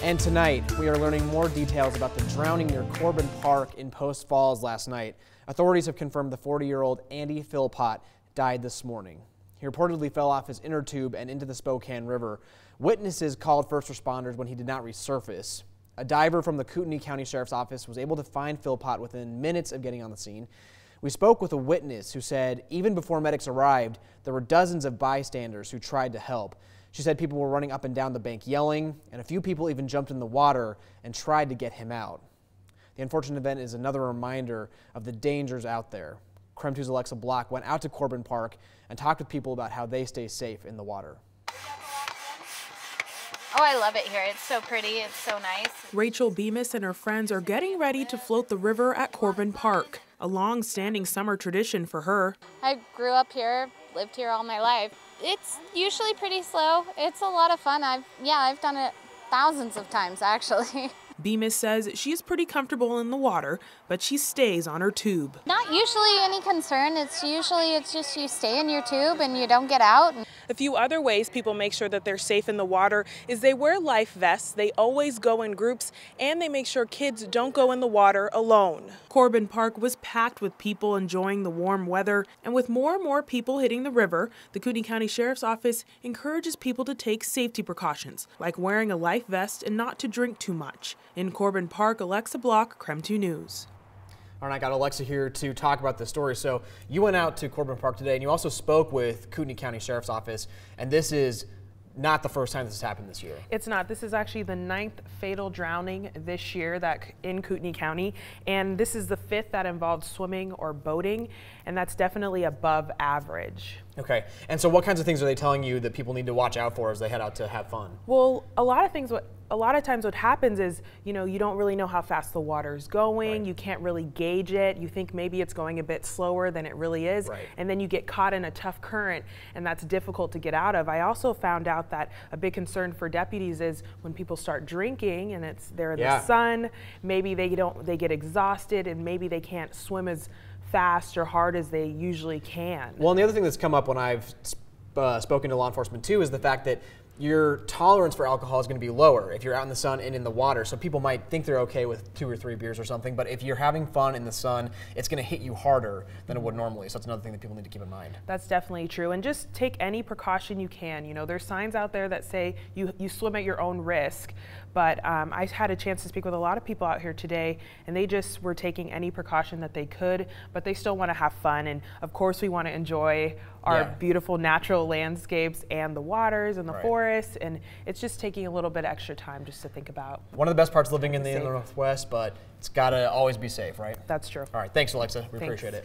And tonight, we are learning more details about the drowning near Corbin Park in Post Falls last night. Authorities have confirmed the 40-year-old Andy Philpot died this morning. He reportedly fell off his inner tube and into the Spokane River. Witnesses called first responders when he did not resurface. A diver from the Kootenai-County Sheriff's Office was able to find Philpot within minutes of getting on the scene. We spoke with a witness who said even before medics arrived, there were dozens of bystanders who tried to help. She said people were running up and down the bank yelling, and a few people even jumped in the water and tried to get him out. The unfortunate event is another reminder of the dangers out there. KREM 2's Alexa Block went out to Corbin Park and talked with people about how they stay safe in the water. Oh, I love it here. It's so pretty. It's so nice. Rachel Bemis and her friends are getting ready to float the river at Corbin Park, a long-standing summer tradition for her. I grew up here, lived here all my life. It's usually pretty slow. It's a lot of fun. I've done it thousands of times, actually. Bemis says she's pretty comfortable in the water, but she stays on her tube. Not usually any concern. It's just you stay in your tube and you don't get out. A few other ways people make sure that they're safe in the water is they wear life vests, they always go in groups, and they make sure kids don't go in the water alone. Corbin Park was packed with people enjoying the warm weather, and with more and more people hitting the river, the Kootenai County Sheriff's Office encourages people to take safety precautions, like wearing a life vest and not to drink too much. In Corbin Park, Alexa Block, KREM 2 News. All right, I got Alexa here to talk about this story. So you went out to Corbin Park today, and you also spoke with Kootenai County Sheriff's Office, and this is not the first time this has happened this year. It's not. This is actually the 9th fatal drowning this year in Kootenai County, and this is the 5th that involved swimming or boating, and that's definitely above average. Okay, and so what kinds of things are they telling you that people need to watch out for as they head out to have fun? Well, a lot of times what happens is, you don't really know how fast the water's going. Right. You can't really gauge it. You think maybe it's going a bit slower than it really is. Right. And then you get caught in a tough current, and that's difficult to get out of. I also found out that a big concern for deputies is when people start drinking and they're in the sun, maybe they get exhausted, and maybe they can't swim as fast or hard as they usually can. Well, and the other thing that's come up when I've spoken to law enforcement too is the fact that your tolerance for alcohol is going to be lower if you're out in the sun and in the water. So people might think they're okay with 2 or 3 beers or something, but if you're having fun in the sun, it's going to hit you harder than it would normally. So that's another thing that people need to keep in mind. That's definitely true. And just take any precaution you can. There's signs out there that say you swim at your own risk. But I had a chance to speak with a lot of people out here today, and they just were taking any precaution that they could, but they still want to have fun. And of course, we want to enjoy our beautiful natural landscapes and the waters and the forests, and it's just taking a little bit extra time just to think about. One of the best parts living in the Northwest, but it's got to always be safe, right? That's true. All right, thanks, Alexa. We appreciate it.